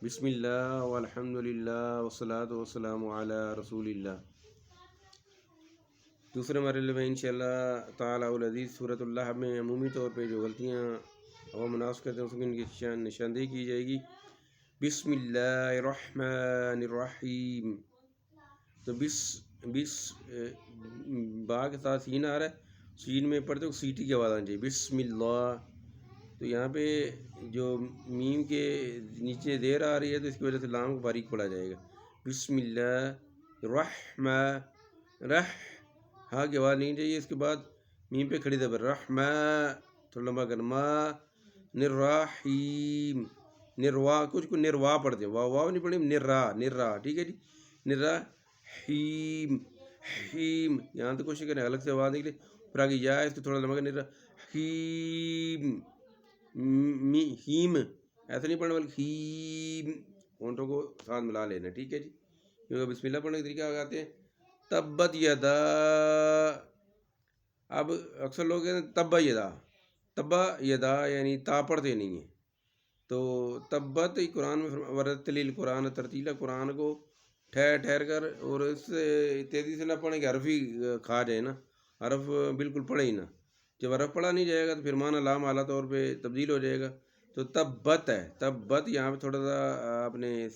بسم اللہ والحمد للہ والصلاۃ والسلام علی رسول اللہ۔ دوسرے مرحلے میں انشاءاللہ تعالی العزیز سورۃ اللہ میں عمومی طور پہ جو غلطیاں عوام الناس کرتے ہیں اس کی نشاندہی کی جائے گی۔ بسم اللہ الرحمن الرحیم، تو بس با کے ساتھ سین آ رہا ہے، سین میں پڑھتے ہو سیٹی کی آواز آنی چاہیے، بسم اللہ۔ تو یہاں پہ جو میم کے نیچے زیر آ رہی ہے تو اس کی وجہ سے لام کو باریک پڑھا جائے گا۔ بسم اللہ رح ہاں کی آواز نہیں چاہیے، اس کے بعد میم پہ کھڑی زبر رحمہ، تھوڑا لمبا کرنا، ما نرحیم، نروا کچھ کو نروا پڑھتے ہیں، واو نہیں پڑھیں، نرا ٹھیک ہے جی، نرا حیم حیم، یہاں تو کوشش کریں الگ سے آواز نکلے، پھر آگے یا اس کو تھوڑا لمبا کرنا، نرا حیم ہیم ایسا نہیں پڑھنا بلکہ ہیم، ہونٹوں کو ساتھ ملا لینا، ٹھیک ہے جی۔ کیونکہ بسم اللہ پڑھنے کا طریقہ آگاتے ہیں تبت یدا، اب اکثر لوگ کہتے ہیں تبا یدا یعنی تا پڑھتے نہیں ہیں، تو تبت قرآن میں ورتل قرآن ترتیلا، قرآن کو ٹھہر کر اور اس سے تیزی سے نہ پڑھیں کہ حرف ہی کھا جائے نا، حرف بالکل پڑھے ہی نہ، جب حرف پڑھا نہیں جائے گا تو پھر معنی لام اعلیٰ طور پہ تبدیل ہو جائے گا۔ تو تبت ہے، تبت یہاں پہ تھوڑا سا آپ نے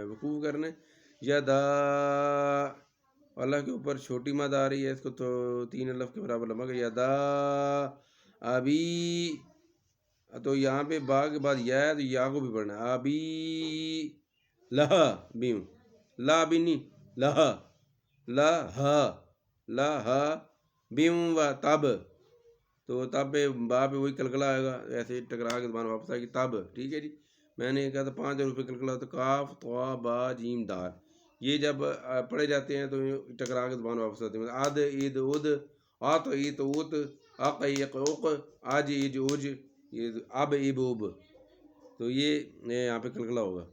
وقوف کرنا ہے، یدا اللہ کے اوپر چھوٹی مد آ رہی ہے، اس کو تو 3 الف کے برابر لمبا کر، یدا ابی، تو یہاں پہ با کے بعد یا ہے تو یا کو بھی پڑھنا ہے، ابی لہا بیم، لا بھی نہیں لہا، لہا بیم و تب، تو تب پہ با پہ وہی کلکلا آئے گا، ایسے ٹکرا کے زبان واپس آئے گی تب، ٹھیک ہے جی۔ میں نے کہا تھا 5 حروف پہ کلکلا ہوتا ہے، کاف طا با جیم دال، یہ جب پڑھے جاتے ہیں تو ٹکرا کے زبان واپس آتے ہیں، عد عید اد، آت عید اوت، اق ایق اوق، آج ایج اوج، یہ اب اب اب، تو یہ یہاں پہ کلکلا ہوگا۔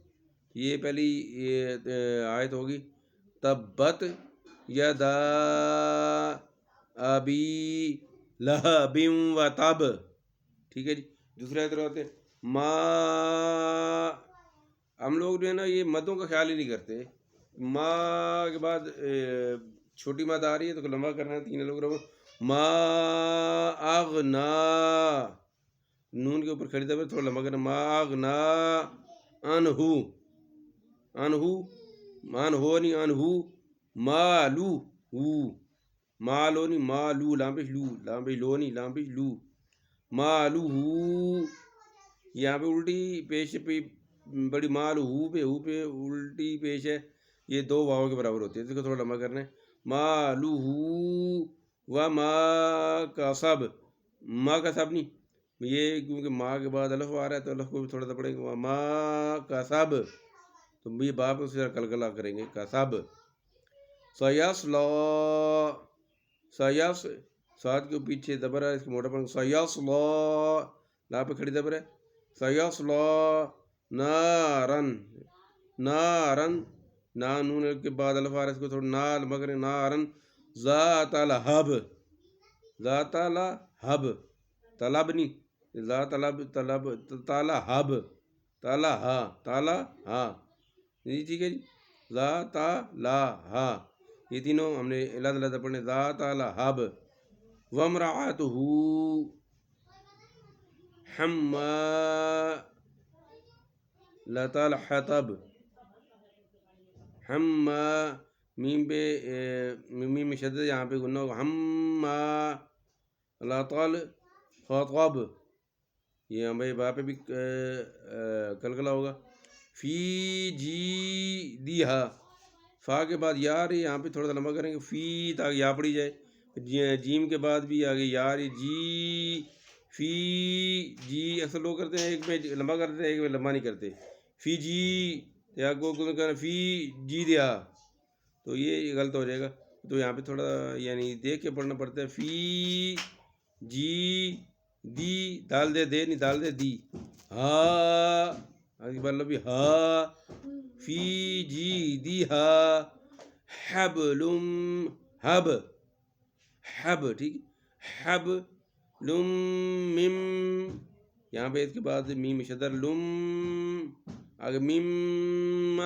یہ پہلی آیت ہوگی تبت یدا ابی لہب و تب، ٹھیک ہے جی۔ دوسرا ادھر ہوتے ہیں ما، ہم لوگ جو ہے نا یہ مدوں کا خیال ہی نہیں کرتے، ما کے بعد چھوٹی مد آ رہی ہے تو لمبا کرنا ہے، 3 لوگ رہو، ما اغنا، نون کے اوپر کھڑی دبر تھوڑا لمبا کرنا، ما اغنا انہو، انہو مان ہو نہیں، انہو مالو ہو، مالو نہیں مالو، لامپش لو، لامپش لو نہیں لامپش لو، مالو ہو، یہاں پہ الٹی پیش پہ بڑی، مال ہو پہ الٹی پیش ہے، یہ 2 واؤں کے برابر ہوتی ہے، اس کو تھوڑا لمبا کرنا ہے، مالو ہو و ما کا سب، ما کا سب نہیں، یہ کیونکہ ما کے بعد الف آ رہا ہے تو الف کو بھی تھوڑا سا پڑھیں گے، ما کا سب، تو یہ باپ اس سے کلکلا کریں گے، کا سب، سیاسلا، سیاس ساتھ کے پیچھے دبر ہے، اس کے موٹا پڑھیں گے، سیاسلا، لا پہ کھڑی دبر ہے، سیاسلا نارن، نارن، نون کے بعد الف آ رہا ہے، اس کو تھوڑا نا لمبا کریں، نارن ذات لہب، ذات لہب، طلب نہیں، ذات طلب تالا ہب، تالا ہا، تالا ہا، جی ٹھیک ہے جی، ذات لا ہا، یہ تینوں ہم نے علیحدہ پڑھنے، ذات لہب، وامرأتہ حمالۃ الحطب، حما میم پہ میم میں شدت، یہاں پہ گنہ ہوگا، حمالۃ الخطب، یہ ہمیں وہاں پہ بھی کلکلا ہوگا، فی جی دیہا، فا کے بعد یا رہی، یہاں پہ تھوڑا سا لمبا کریں گے، فی تاکہ یا پڑی جائے، جیم کے بعد بھی آگے یا رہی، جی فی جی، اکثر لوگ کرتے ہیں ایک میں لمبا کرتے ہیں ایک میں لمبا نہیں کرتے، فی جی یا کو فی جی دیا، تو یہ غلط ہو جائے گا، تو یہاں پہ تھوڑا یعنی دیکھ کے پڑھنا پڑتا ہے، فی جی دی، دال دے دے نہیں دال دے دی، ہا آگے بڑھ لو بھی، ہا فی جی دی ہا حبلم، حب حب، ٹھیک، حب لم مم، یہاں پہ اس کے بعد میم شدر، لم آگے میم